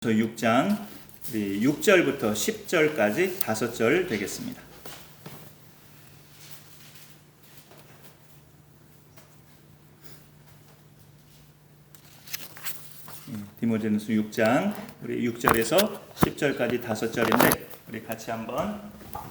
6장 우리 6절부터 10절까지 5절 되겠습니다. 디모데전서 6장 우리 6절에서 10절까지 5절인데 우리 같이 한번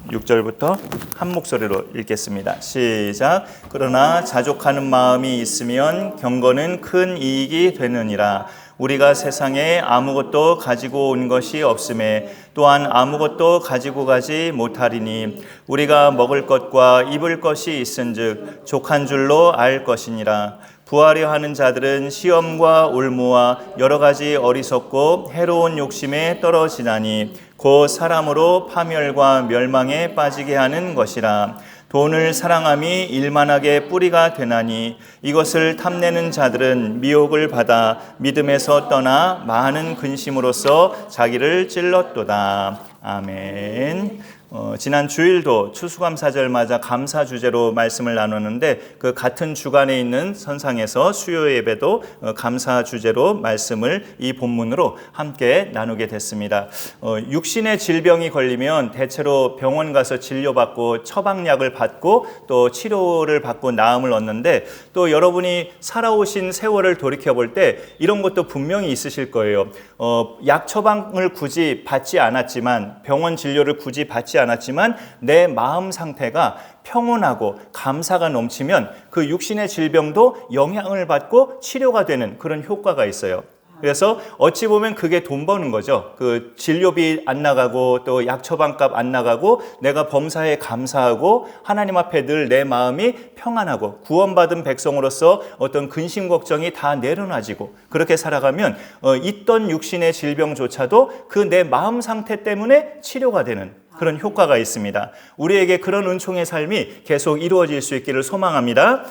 6절부터 한 목소리로 읽겠습니다. 시작. 그러나 자족하는 마음이 있으면 경건은 큰 이익이 되느니라. 우리가 세상에 아무것도 가지고 온 것이 없음에 또한 아무것도 가지고 가지 못하리니 우리가 먹을 것과 입을 것이 있은즉 족한 줄로 알 것이니라. 부하려 하는 자들은 시험과 올무와 여러 가지 어리석고 해로운 욕심에 떨어지나니 곧 사람으로 파멸과 멸망에 빠지게 하는 것이라. 돈을 사랑함이 일만하게 뿌리가 되나니 이것을 탐내는 자들은 미혹을 받아 믿음에서 떠나 많은 근심으로써 자기를 찔렀도다. 아멘. 지난 주일도 추수감사절 맞아 감사 주제로 말씀을 나눴는데 그 같은 주간에 있는 선상에서 수요 예배도 감사 주제로 말씀을 이 본문으로 함께 나누게 됐습니다. 육신의 질병이 걸리면 대체로 병원 가서 진료받고 처방약을 받고 또 치료를 받고 나음을 얻는데 또 여러분이 살아오신 세월을 돌이켜볼 때 이런 것도 분명히 있으실 거예요. 약 처방을 굳이 받지 않았지만 병원 진료를 굳이 받지 않았지만 내 마음 상태가 평온하고 감사가 넘치면 그 육신의 질병도 영향을 받고 치료가 되는 그런 효과가 있어요. 그래서 어찌 보면 그게 돈 버는 거죠. 그 진료비 안 나가고 또 약 처방값 안 나가고 내가 범사에 감사하고 하나님 앞에 늘 내 마음이 평안하고 구원받은 백성으로서 어떤 근심 걱정이 다 내려놔지고 그렇게 살아가면 있던 육신의 질병조차도 그 내 마음 상태 때문에 치료가 되는 그런 효과가 있습니다. 우리에게 그런 은총의 삶이 계속 이루어질 수 있기를 소망합니다.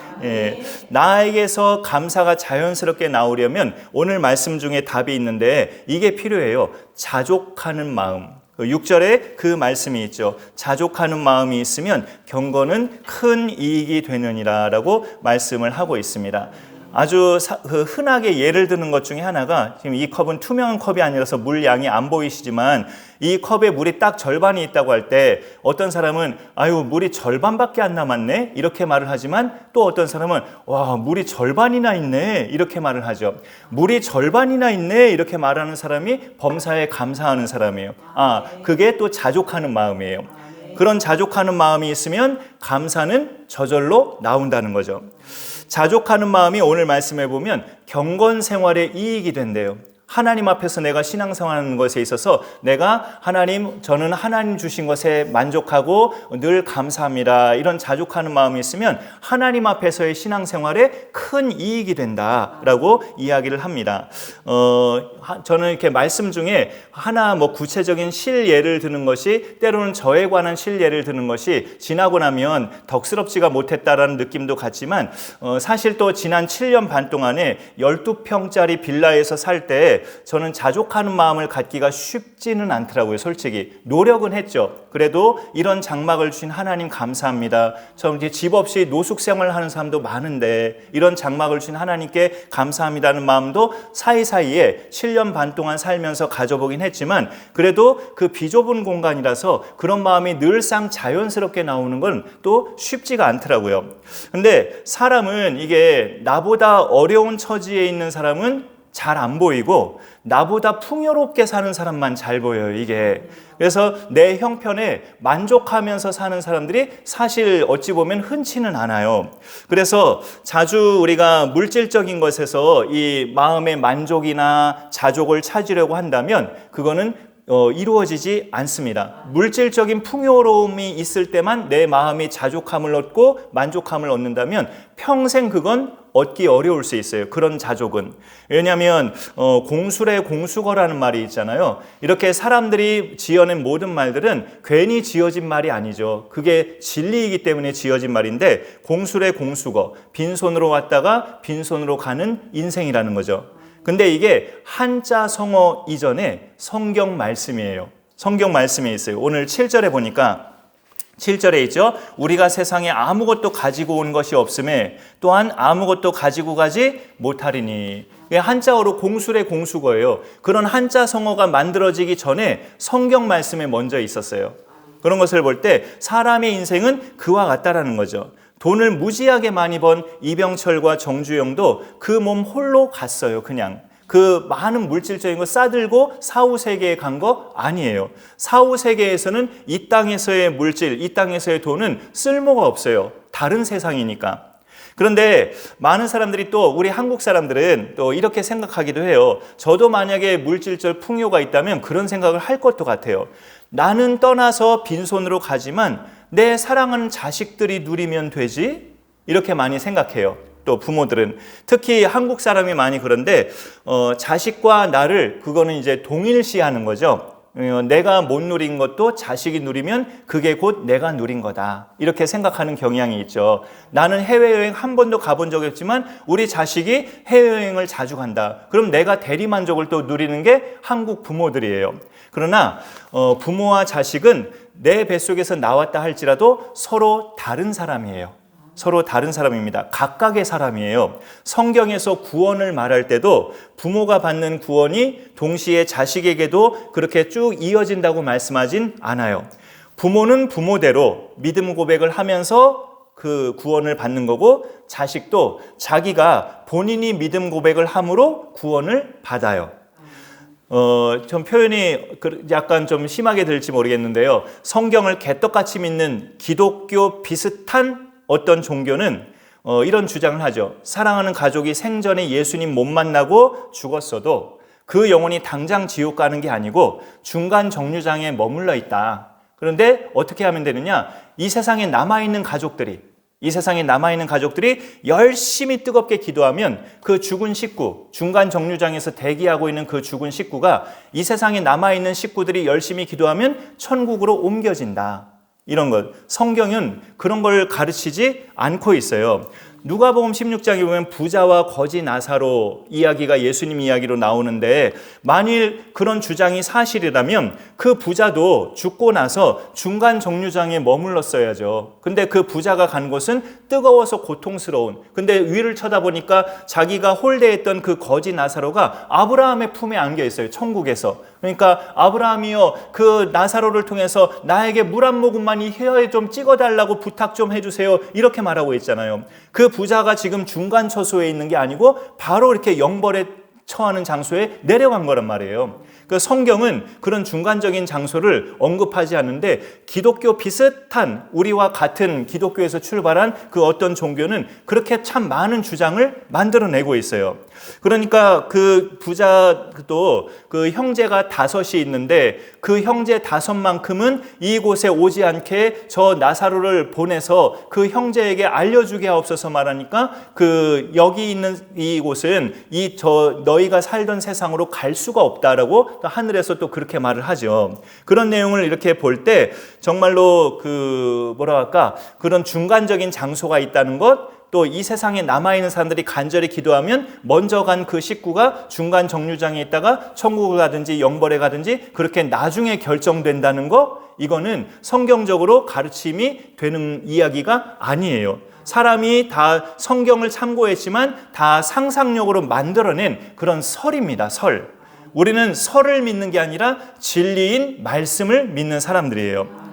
나에게서 감사가 자연스럽게 나오려면 오늘 말씀 중에 답이 있는데 이게 필요해요. 자족하는 마음. 6절에 그 말씀이 있죠. 자족하는 마음이 있으면 경건은 큰 이익이 되느니라 라고 말씀을 하고 있습니다. 아주 흔하게 예를 드는 것 중에 하나가 지금 이 컵은 투명한 컵이 아니라서 물 양이 안 보이시지만 이 컵에 물이 딱 절반이 있다고 할 때 어떤 사람은 아유 물이 절반밖에 안 남았네 이렇게 말을 하지만 또 어떤 사람은 와 물이 절반이나 있네 이렇게 말을 하죠. 물이 절반이나 있네 이렇게 말하는 사람이 범사에 감사하는 사람이에요. 그게 또 자족하는 마음이에요. 그런 자족하는 마음이 있으면 감사는 저절로 나온다는 거죠. 자족하는 마음이 오늘 말씀해 보면 경건 생활에 이익이 된대요. 하나님 앞에서 내가 신앙생활하는 것에 있어서 내가 저는 하나님 주신 것에 만족하고 늘 감사합니다. 이런 자족하는 마음이 있으면 하나님 앞에서의 신앙생활에 큰 이익이 된다라고 이야기를 합니다. 저는 이렇게 말씀 중에 하나 구체적인 실예를 드는 것이 때로는 저에 관한 실예를 드는 것이 지나고 나면 덕스럽지가 못했다라는 느낌도 같지만 사실 또 지난 7년 반 동안에 12평짜리 빌라에서 살 때 저는 자족하는 마음을 갖기가 쉽지는 않더라고요. 솔직히 노력은 했죠. 그래도 이런 장막을 주신 하나님 감사합니다. 저 이제 집 없이 노숙 생활을 하는 사람도 많은데 이런 장막을 주신 하나님께 감사합니다는 마음도 사이사이에 7년 반 동안 살면서 가져보긴 했지만 그래도 그 비좁은 공간이라서 그런 마음이 늘상 자연스럽게 나오는 건 또 쉽지가 않더라고요. 근데 사람은 이게 나보다 어려운 처지에 있는 사람은 잘 안 보이고 나보다 풍요롭게 사는 사람만 잘 보여요. 이게 그래서 내 형편에 만족하면서 사는 사람들이 사실 어찌 보면 흔치는 않아요. 그래서 자주 우리가 물질적인 것에서 이 마음의 만족이나 자족을 찾으려고 한다면 그거는 이루어지지 않습니다. 물질적인 풍요로움이 있을 때만 내 마음이 자족함을 얻고 만족함을 얻는다면 평생 그건 얻기 어려울 수 있어요. 그런 자족은. 왜냐하면 공술의 공수거라는 말이 있잖아요. 이렇게 사람들이 지어낸 모든 말들은 괜히 지어진 말이 아니죠. 그게 진리이기 때문에 지어진 말인데 공술의 공수거, 빈손으로 왔다가 빈손으로 가는 인생이라는 거죠. 근데 이게 한자 성어 이전에 성경 말씀이에요. 성경 말씀에 있어요. 오늘 7절에 보니까 7절에 있죠. 우리가 세상에 아무것도 가지고 온 것이 없음에 또한 아무것도 가지고 가지 못하리니. 한자어로 공술의 공수거예요. 그런 한자 성어가 만들어지기 전에 성경 말씀에 먼저 있었어요. 그런 것을 볼 때 사람의 인생은 그와 같다라는 거죠. 돈을 무지하게 많이 번 이병철과 정주영도 그 몸 홀로 갔어요. 그냥 그 많은 물질적인 거 싸들고 사후세계에 간 거 아니에요. 사후세계에서는 이 땅에서의 물질, 이 땅에서의 돈은 쓸모가 없어요. 다른 세상이니까. 그런데 많은 사람들이 또 우리 한국 사람들은 또 이렇게 생각하기도 해요. 저도 만약에 물질적 풍요가 있다면 그런 생각을 할 것도 같아요. 나는 떠나서 빈손으로 가지만 내 사랑하는 자식들이 누리면 되지? 이렇게 많이 생각해요. 또 부모들은 특히 한국 사람이 많이 그런데 자식과 나를 그거는 이제 동일시하는 거죠. 내가 못 누린 것도 자식이 누리면 그게 곧 내가 누린 거다. 이렇게 생각하는 경향이 있죠. 나는 해외여행 한 번도 가본 적이 없지만 우리 자식이 해외여행을 자주 간다. 그럼 내가 대리만족을 또 누리는 게 한국 부모들이에요. 그러나 부모와 자식은 내 뱃속에서 나왔다 할지라도 서로 다른 사람이에요. 서로 다른 사람입니다. 각각의 사람이에요. 성경에서 구원을 말할 때도 부모가 받는 구원이 동시에 자식에게도 그렇게 쭉 이어진다고 말씀하진 않아요. 부모는 부모대로 믿음 고백을 하면서 그 구원을 받는 거고 자식도 자기가 본인이 믿음 고백을 함으로 구원을 받아요. 좀 표현이 약간 좀 심하게 들릴지 모르겠는데요. 성경을 개떡같이 믿는 기독교 비슷한 어떤 종교는 이런 주장을 하죠. 사랑하는 가족이 생전에 예수님 못 만나고 죽었어도 그 영혼이 당장 지옥 가는 게 아니고 중간 정류장에 머물러 있다. 그런데 어떻게 하면 되느냐? 이 세상에 남아있는 가족들이 열심히 뜨겁게 기도하면 그 죽은 식구, 중간 정류장에서 대기하고 있는 그 죽은 식구가 이 세상에 남아있는 식구들이 열심히 기도하면 천국으로 옮겨진다. 이런 것. 성경은 그런 걸 가르치지 않고 있어요. 누가복음 16장에 보면 부자와 거지 나사로 이야기가 예수님 이야기로 나오는데 만일 그런 주장이 사실이라면 그 부자도 죽고 나서 중간 정류장에 머물렀어야죠. 근데 그 부자가 간 곳은 뜨거워서 고통스러운, 근데 위를 쳐다보니까 자기가 홀대했던 그 거지 나사로가 아브라함의 품에 안겨 있어요. 천국에서. 그러니까 아브라함이요, 그 나사로를 통해서 나에게 물 한 모금만 이 혀에 좀 찍어달라고 부탁 좀 해주세요. 이렇게 말하고 있잖아요. 그 부자가 지금 중간 처소에 있는 게 아니고 바로 이렇게 영벌에 처하는 장소에 내려간 거란 말이에요. 그 성경은 그런 중간적인 장소를 언급하지 않는데 기독교 비슷한 우리와 같은 기독교에서 출발한 그 어떤 종교는 그렇게 참 많은 주장을 만들어내고 있어요. 그러니까 그 부자도 그 형제가 5이 있는데 그 형제 5만큼은 이곳에 오지 않게 저 나사로를 보내서 그 형제에게 알려주게 하옵소서 말하니까 그 여기 있는 이곳은 너희가 살던 세상으로 갈 수가 없다라고 하늘에서 또 그렇게 말을 하죠. 그런 내용을 이렇게 볼 때 정말로 그런 중간적인 장소가 있다는 것, 또 이 세상에 남아있는 사람들이 간절히 기도하면 먼저 간 그 식구가 중간 정류장에 있다가 천국을 가든지 영벌에 가든지 그렇게 나중에 결정된다는 거, 이거는 성경적으로 가르침이 되는 이야기가 아니에요. 사람이 다 성경을 참고했지만 다 상상력으로 만들어낸 그런 설입니다. 설. 우리는 설을 믿는 게 아니라 진리인 말씀을 믿는 사람들이에요.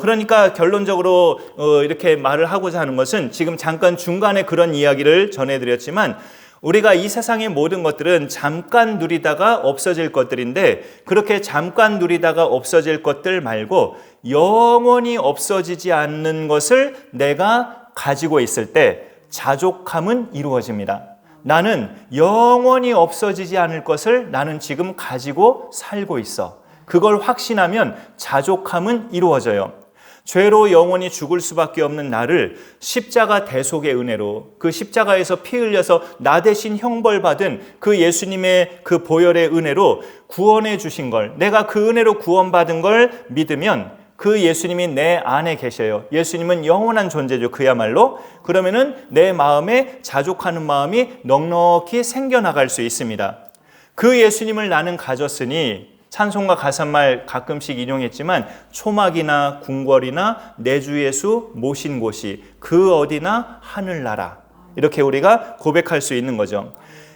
그러니까 결론적으로 이렇게 말을 하고자 하는 것은 지금 잠깐 중간에 그런 이야기를 전해드렸지만 우리가 이 세상의 모든 것들은 잠깐 누리다가 없어질 것들인데 그렇게 잠깐 누리다가 없어질 것들 말고 영원히 없어지지 않는 것을 내가 가지고 있을 때 자족함은 이루어집니다. 나는 영원히 없어지지 않을 것을 나는 지금 가지고 살고 있어. 그걸 확신하면 자족함은 이루어져요. 죄로 영원히 죽을 수밖에 없는 나를 십자가 대속의 은혜로, 그 십자가에서 피 흘려서 나 대신 형벌받은 그 예수님의 그 보혈의 은혜로 구원해 주신 걸, 내가 그 은혜로 구원받은 걸 믿으면 그 예수님이 내 안에 계셔요. 예수님은 영원한 존재죠. 그야말로. 그러면은 내 마음에 자족하는 마음이 넉넉히 생겨나갈 수 있습니다. 그 예수님을 나는 가졌으니 찬송가 가사말 가끔씩 인용했지만 초막이나 궁궐이나 내 주 예수 모신 곳이 그 어디나 하늘나라, 이렇게 우리가 고백할 수 있는 거죠.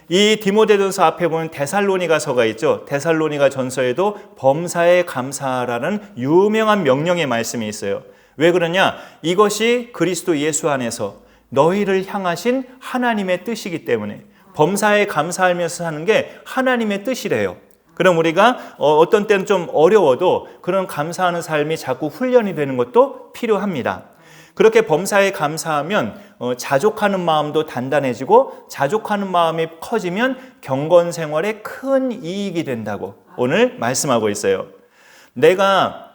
이 디모데전서 앞에 보면 데살로니가서가 있죠. 데살로니가 전서에도 범사에 감사하라는 유명한 명령의 말씀이 있어요. 왜 그러냐? 이것이 그리스도 예수 안에서 너희를 향하신 하나님의 뜻이기 때문에 범사에 감사하면서 사는 게 하나님의 뜻이래요. 그럼 우리가 어떤 때는 좀 어려워도 그런 감사하는 삶이 자꾸 훈련이 되는 것도 필요합니다. 그렇게 범사에 감사하면 자족하는 마음도 단단해지고 자족하는 마음이 커지면 경건 생활에 큰 이익이 된다고 오늘 말씀하고 있어요. 내가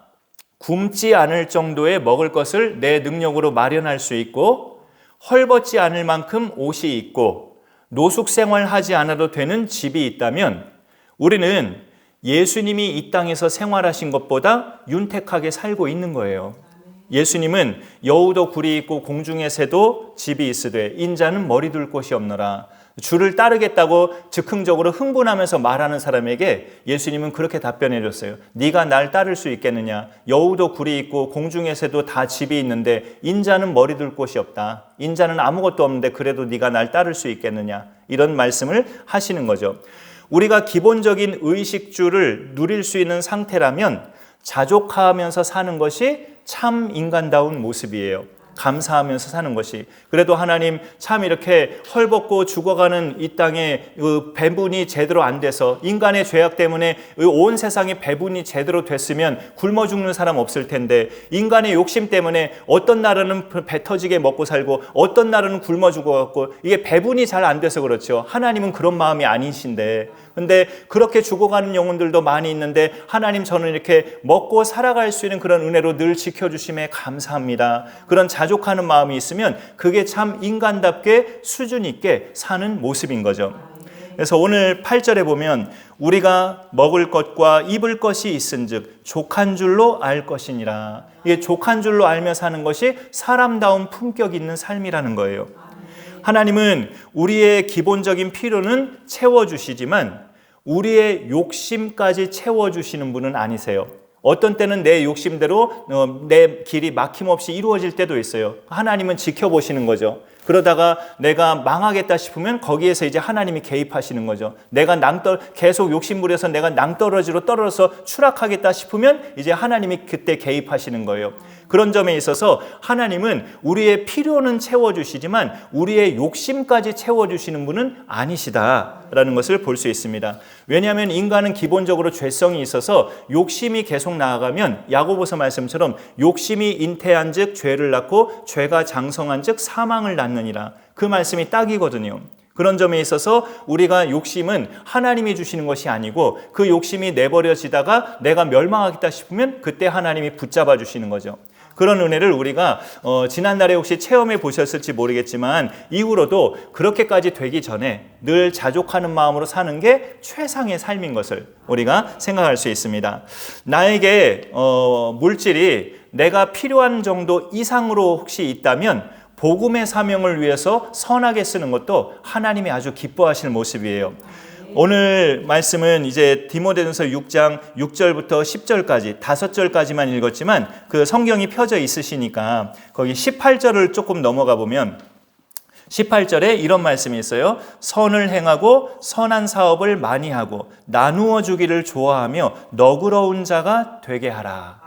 굶지 않을 정도의 먹을 것을 내 능력으로 마련할 수 있고 헐벗지 않을 만큼 옷이 있고 노숙 생활하지 않아도 되는 집이 있다면 우리는 예수님이 이 땅에서 생활하신 것보다 윤택하게 살고 있는 거예요. 예수님은 여우도 굴이 있고 공중의 새도 집이 있으되 인자는 머리 둘 곳이 없노라. 주를 따르겠다고 즉흥적으로 흥분하면서 말하는 사람에게 예수님은 그렇게 답변해 줬어요. 네가 날 따를 수 있겠느냐? 여우도 굴이 있고 공중의 새도 다 집이 있는데 인자는 머리 둘 곳이 없다. 인자는 아무것도 없는데 그래도 네가 날 따를 수 있겠느냐? 이런 말씀을 하시는 거죠. 우리가 기본적인 의식주를 누릴 수 있는 상태라면 자족하면서 사는 것이 참 인간다운 모습이에요. 감사하면서 사는 것이. 그래도 하나님 참 이렇게 헐벗고 죽어가는 이 땅에 배분이 제대로 안 돼서 인간의 죄악 때문에 온 세상에 배분이 제대로 됐으면 굶어 죽는 사람 없을 텐데 인간의 욕심 때문에 어떤 나라는 배 터지게 먹고 살고 어떤 나라는 굶어 죽어갖고 이게 배분이 잘 안 돼서 그렇죠. 하나님은 그런 마음이 아니신데 근데 그렇게 죽어가는 영혼들도 많이 있는데 하나님 저는 이렇게 먹고 살아갈 수 있는 그런 은혜로 늘 지켜주심에 감사합니다. 그런 자족하는 마음이 있으면 그게 참 인간답게 수준 있게 사는 모습인 거죠. 그래서 오늘 8절에 보면 우리가 먹을 것과 입을 것이 있은즉 족한 줄로 알 것이니라. 이게 족한 줄로 알며 사는 것이 사람다운 품격 있는 삶이라는 거예요. 하나님은 우리의 기본적인 필요는 채워주시지만 우리의 욕심까지 채워주시는 분은 아니세요. 어떤 때는 내 욕심대로 내 길이 막힘없이 이루어질 때도 있어요. 하나님은 지켜보시는 거죠. 그러다가 내가 망하겠다 싶으면 거기에서 이제 하나님이 개입하시는 거죠. 내가 계속 욕심부려서 내가 낭떠러지로 떨어져서 추락하겠다 싶으면 이제 하나님이 그때 개입하시는 거예요. 그런 점에 있어서 하나님은 우리의 필요는 채워주시지만 우리의 욕심까지 채워주시는 분은 아니시다라는 것을 볼 수 있습니다. 왜냐하면 인간은 기본적으로 죄성이 있어서 욕심이 계속 나아가면 야고보서 말씀처럼 욕심이 잉태한 즉 죄를 낳고 죄가 장성한 즉 사망을 낳느니라. 그 말씀이 딱이거든요. 그런 점에 있어서 우리가 욕심은 하나님이 주시는 것이 아니고 그 욕심이 내버려지다가 내가 멸망하겠다 싶으면 그때 하나님이 붙잡아 주시는 거죠. 그런 은혜를 우리가 지난날에 혹시 체험해 보셨을지 모르겠지만 이후로도 그렇게까지 되기 전에 늘 자족하는 마음으로 사는 게 최상의 삶인 것을 우리가 생각할 수 있습니다. 나에게 물질이 내가 필요한 정도 이상으로 혹시 있다면 복음의 사명을 위해서 선하게 쓰는 것도 하나님이 아주 기뻐하시는 모습이에요. 오늘 말씀은 이제 디모데전서 6장 6절부터 10절까지 5절까지만 읽었지만 그 성경이 펴져 있으시니까 거기 18절을 조금 넘어가 보면 18절에 이런 말씀이 있어요. 선을 행하고 선한 사업을 많이 하고 나누어 주기를 좋아하며 너그러운 자가 되게 하라.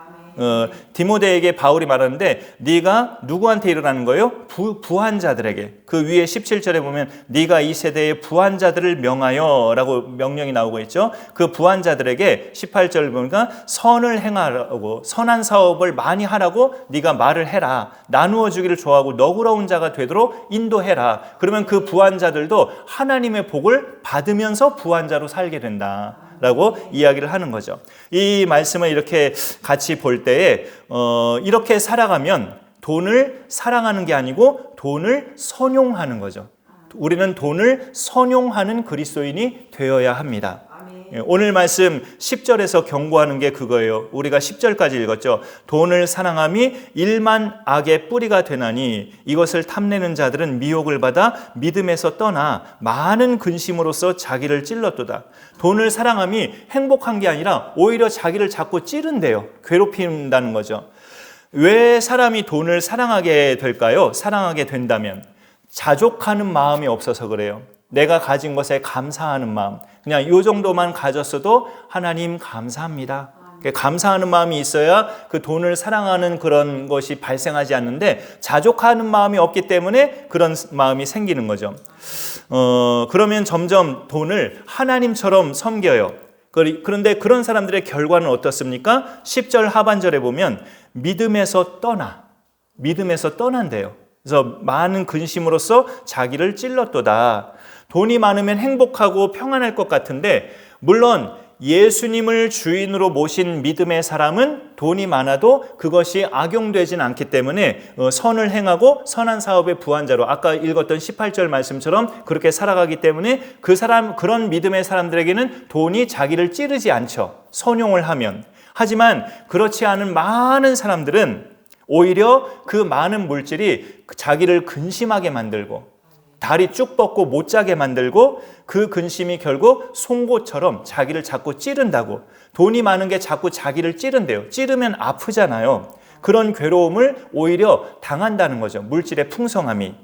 디모데에게 바울이 말하는데 네가 누구한테 일어나는 거예요? 부한 자들에게. 그 위에 17절에 보면 네가 이 세대의 부한 자들을 명하여 라고 명령이 나오고 있죠. 그 부한 자들에게 18절 보니까 선을 행하라고 선한 사업을 많이 하라고 네가 말을 해라. 나누어 주기를 좋아하고 너그러운 자가 되도록 인도해라. 그러면 그 부한 자들도 하나님의 복을 받으면서 부한 자로 살게 된다 라고 이야기를 하는 거죠. 이 말씀을 이렇게 같이 볼 때에 이렇게 살아가면 돈을 사랑하는 게 아니고 돈을 선용하는 거죠. 우리는 돈을 선용하는 그리스도인이 되어야 합니다. 오늘 말씀 10절에서 경고하는 게 그거예요. 우리가 10절까지 읽었죠. 돈을 사랑함이 일만 악의 뿌리가 되나니 이것을 탐내는 자들은 미혹을 받아 믿음에서 떠나 많은 근심으로써 자기를 찔렀도다. 돈을 사랑함이 행복한 게 아니라 오히려 자기를 자꾸 찌른대요. 괴롭힌다는 거죠. 왜 사람이 돈을 사랑하게 될까요? 사랑하게 된다면 자족하는 마음이 없어서 그래요. 내가 가진 것에 감사하는 마음, 그냥 이 정도만 가졌어도 하나님 감사합니다. 감사하는 마음이 있어야 그 돈을 사랑하는 그런 것이 발생하지 않는데 자족하는 마음이 없기 때문에 그런 마음이 생기는 거죠. 그러면 점점 돈을 하나님처럼 섬겨요. 그런데 그런 사람들의 결과는 어떻습니까? 10절 하반절에 보면 믿음에서 떠난대요. 그래서 많은 근심으로써 자기를 찔렀도다. 돈이 많으면 행복하고 평안할 것 같은데 물론 예수님을 주인으로 모신 믿음의 사람은 돈이 많아도 그것이 악용되진 않기 때문에 선을 행하고 선한 사업의 부한자로 아까 읽었던 18절 말씀처럼 그렇게 살아가기 때문에 그런 믿음의 사람들에게는 돈이 자기를 찌르지 않죠. 선용을 하면. 하지만 그렇지 않은 많은 사람들은 오히려 그 많은 물질이 자기를 근심하게 만들고 다리 쭉 뻗고 못 자게 만들고 그 근심이 결국 송곳처럼 자기를 자꾸 찌른다고. 돈이 많은 게 자꾸 자기를 찌른대요. 찌르면 아프잖아요. 그런 괴로움을 오히려 당한다는 거죠. 물질의 풍성함이.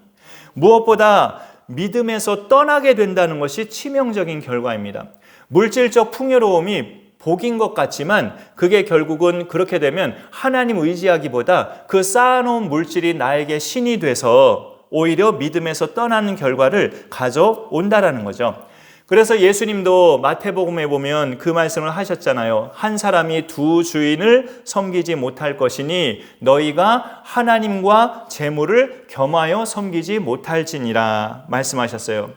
무엇보다 믿음에서 떠나게 된다는 것이 치명적인 결과입니다. 물질적 풍요로움이 복인 것 같지만 그게 결국은 그렇게 되면 하나님 의지하기보다 그 쌓아놓은 물질이 나에게 신이 돼서 오히려 믿음에서 떠나는 결과를 가져온다라는 거죠. 그래서 예수님도 마태복음에 보면 그 말씀을 하셨잖아요. 한 사람이 두 주인을 섬기지 못할 것이니 너희가 하나님과 재물을 겸하여 섬기지 못할지니라 말씀하셨어요.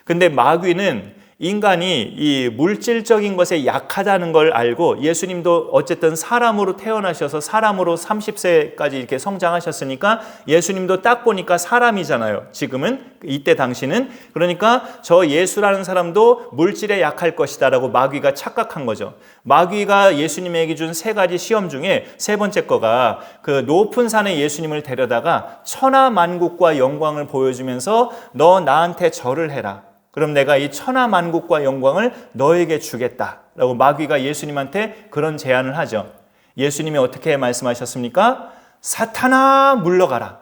근데 마귀는 인간이 이 물질적인 것에 약하다는 걸 알고 예수님도 어쨌든 사람으로 태어나셔서 사람으로 30세까지 이렇게 성장하셨으니까 예수님도 딱 보니까 사람이잖아요. 지금은 이때 당시는. 그러니까 저 예수라는 사람도 물질에 약할 것이다 라고 마귀가 착각한 거죠. 마귀가 예수님에게 준 세 가지 시험 중에 세 번째 거가 그 높은 산에 예수님을 데려다가 천하만국과 영광을 보여주면서 너 나한테 절을 해라. 그럼 내가 이 천하만국과 영광을 너에게 주겠다라고 마귀가 예수님한테 그런 제안을 하죠. 예수님이 어떻게 말씀하셨습니까? 사탄아 물러가라.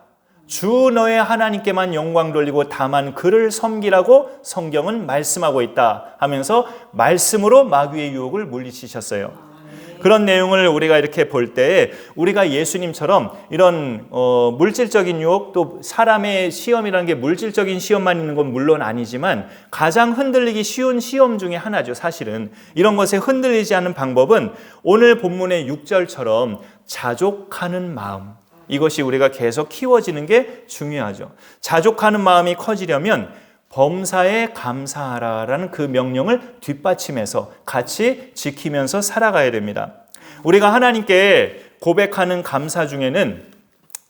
주 너의 하나님께만 영광 돌리고 다만 그를 섬기라고 성경은 말씀하고 있다 하면서 말씀으로 마귀의 유혹을 물리치셨어요. 그런 내용을 우리가 이렇게 볼 때 우리가 예수님처럼 이런 물질적인 유혹 또 사람의 시험이라는 게 물질적인 시험만 있는 건 물론 아니지만 가장 흔들리기 쉬운 시험 중에 하나죠. 사실은 이런 것에 흔들리지 않는 방법은 오늘 본문의 6절처럼 자족하는 마음, 이것이 우리가 계속 키워지는 게 중요하죠. 자족하는 마음이 커지려면 범사에 감사하라라는 그 명령을 뒷받침해서 같이 지키면서 살아가야 됩니다. 우리가 하나님께 고백하는 감사 중에는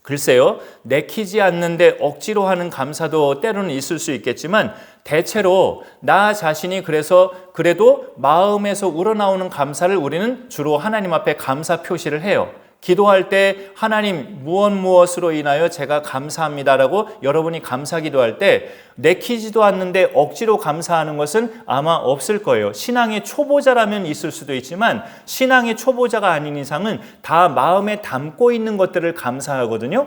글쎄요, 내키지 않는데 억지로 하는 감사도 때로는 있을 수 있겠지만 대체로 나 자신이 그래도 마음에서 우러나오는 감사를 우리는 주로 하나님 앞에 감사 표시를 해요. 기도할 때 하나님 무엇으로 인하여 제가 감사합니다라고 여러분이 감사 기도할 때 내키지도 않는데 억지로 감사하는 것은 아마 없을 거예요. 신앙의 초보자라면 있을 수도 있지만 신앙의 초보자가 아닌 이상은 다 마음에 담고 있는 것들을 감사하거든요.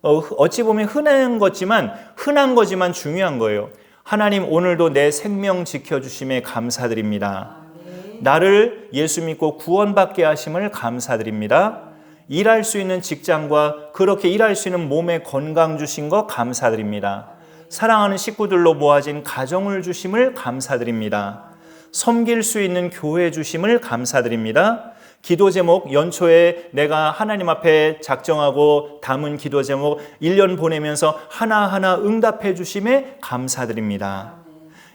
어찌 보면 흔한 거지만 중요한 거예요. 하나님 오늘도 내 생명 지켜주심에 감사드립니다. 나를 예수 믿고 구원받게 하심을 감사드립니다. 일할 수 있는 직장과 그렇게 일할 수 있는 몸에 건강 주신 거 감사드립니다. 사랑하는 식구들로 모아진 가정을 주심을 감사드립니다. 섬길 수 있는 교회 주심을 감사드립니다. 기도 제목 연초에 내가 하나님 앞에 작정하고 담은 기도 제목 1년 보내면서 하나하나 응답해 주심에 감사드립니다.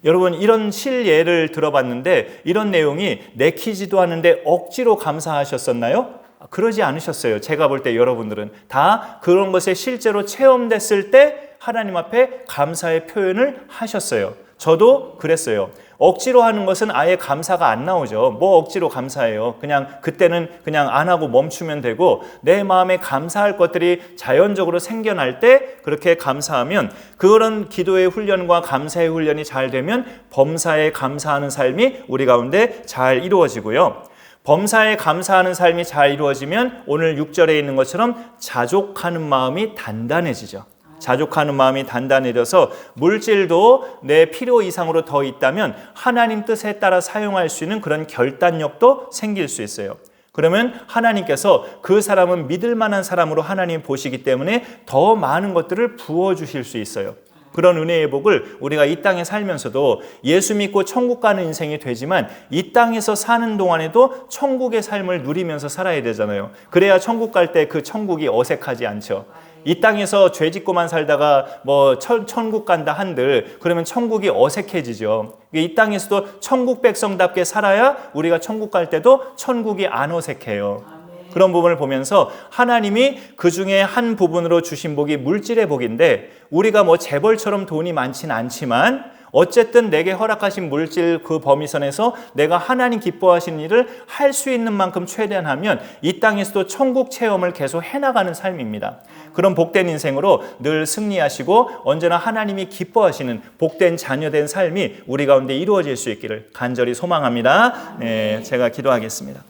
여러분 이런 실예를 들어봤는데 이런 내용이 내키지도 않는데 억지로 감사하셨었나요? 그러지 않으셨어요. 제가 볼 때 여러분들은 다 그런 것에 실제로 체험됐을 때 하나님 앞에 감사의 표현을 하셨어요. 저도 그랬어요. 억지로 하는 것은 아예 감사가 안 나오죠. 뭐 억지로 감사해요. 그냥 그때는 그냥 안 하고 멈추면 되고, 내 마음에 감사할 것들이 자연적으로 생겨날 때 그렇게 감사하면, 그런 기도의 훈련과 감사의 훈련이 잘 되면 범사에 감사하는 삶이 우리 가운데 잘 이루어지고요. 범사에 감사하는 삶이 잘 이루어지면 오늘 6절에 있는 것처럼 자족하는 마음이 단단해지죠. 자족하는 마음이 단단해져서 물질도 내 필요 이상으로 더 있다면 하나님 뜻에 따라 사용할 수 있는 그런 결단력도 생길 수 있어요. 그러면 하나님께서 그 사람은 믿을 만한 사람으로 하나님 보시기 때문에 더 많은 것들을 부어주실 수 있어요. 그런 은혜의 복을 우리가 이 땅에 살면서도 예수 믿고 천국 가는 인생이 되지만 이 땅에서 사는 동안에도 천국의 삶을 누리면서 살아야 되잖아요. 그래야 천국 갈 때 그 천국이 어색하지 않죠. 이 땅에서 죄 짓고만 살다가 뭐 천국 간다 한들 그러면 천국이 어색해지죠. 이 땅에서도 천국 백성답게 살아야 우리가 천국 갈 때도 천국이 안 어색해요. 그런 부분을 보면서 하나님이 그 중에 한 부분으로 주신 복이 물질의 복인데, 우리가 뭐 재벌처럼 돈이 많지는 않지만 어쨌든 내게 허락하신 물질 그 범위선에서 내가 하나님 기뻐하시는 일을 할 수 있는 만큼 최대한 하면 이 땅에서도 천국 체험을 계속 해나가는 삶입니다. 그런 복된 인생으로 늘 승리하시고 언제나 하나님이 기뻐하시는 복된 자녀된 삶이 우리 가운데 이루어질 수 있기를 간절히 소망합니다. 네, 제가 기도하겠습니다.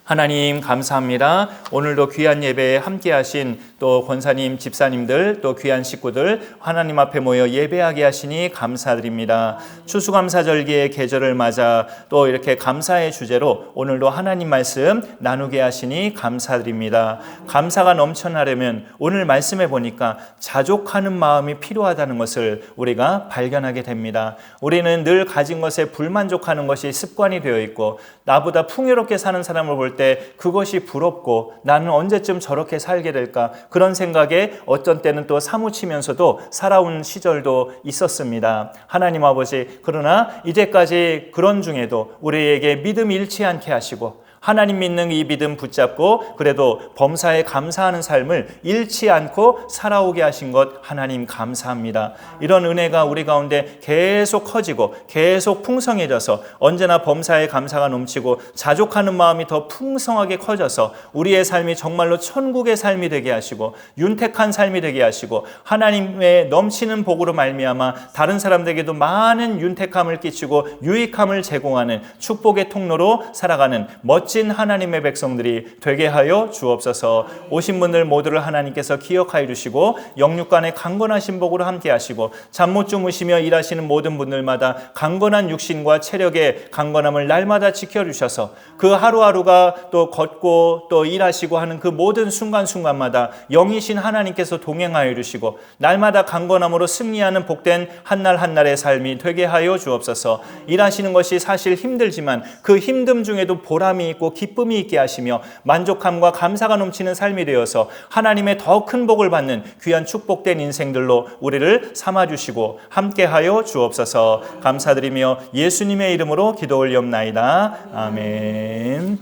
하나님 감사합니다. 오늘도 귀한 예배에 함께 하신 또 권사님, 집사님들, 또 귀한 식구들 하나님 앞에 모여 예배하게 하시니 감사드립니다. 추수감사절기의 계절을 맞아 또 이렇게 감사의 주제로 오늘도 하나님 말씀 나누게 하시니 감사드립니다. 감사가 넘쳐나려면 오늘 말씀해 보니까 자족하는 마음이 필요하다는 것을 우리가 발견하게 됩니다. 우리는 늘 가진 것에 불만족하는 것이 습관이 되어 있고, 나보다 풍요롭게 사는 사람을 볼 때 그것이 부럽고 나는 언제쯤 저렇게 살게 될까, 그런 생각에 어떤 때는 또 사무치면서도 살아온 시절도 있었습니다. 하나님 아버지, 그러나 이제까지 그런 중에도 우리에게 믿음 잃지 않게 하시고 하나님 믿는 이 믿음 붙잡고 그래도 범사에 감사하는 삶을 잃지 않고 살아오게 하신 것 하나님 감사합니다. 이런 은혜가 우리 가운데 계속 커지고 계속 풍성해져서 언제나 범사에 감사가 넘치고 자족하는 마음이 더 풍성하게 커져서 우리의 삶이 정말로 천국의 삶이 되게 하시고 윤택한 삶이 되게 하시고 하나님의 넘치는 복으로 말미암아 다른 사람들에게도 많은 윤택함을 끼치고 유익함을 제공하는 축복의 통로로 살아가는 멋진 하나님의 백성들이 되게 하여 주옵소서. 오신 분들 모두를 하나님께서 기억하여 주시고 영육간의 강건하신 복으로 함께 하시고 잠 못 주무시며 일하시는 모든 분들마다 강건한 육신과 체력의 강건함을 날마다 지켜주셔서 그 하루하루가 또 걷고 또 일하시고 하는 그 모든 순간순간마다 영이신 하나님께서 동행하여 주시고 날마다 강건함으로 승리하는 복된 한날 한날의 삶이 되게 하여 주옵소서. 일하시는 것이 사실 힘들지만 그 힘듦 중에도 보람이 있고 기쁨이 있게 하시며 만족함과 감사가 넘치는 삶이 되어서 하나님의 더 큰 복을 받는 귀한 축복된 인생들로 우리를 삼아주시고 함께하여 주옵소서. 감사드리며 예수님의 이름으로 기도 올리옵나이다. 아멘.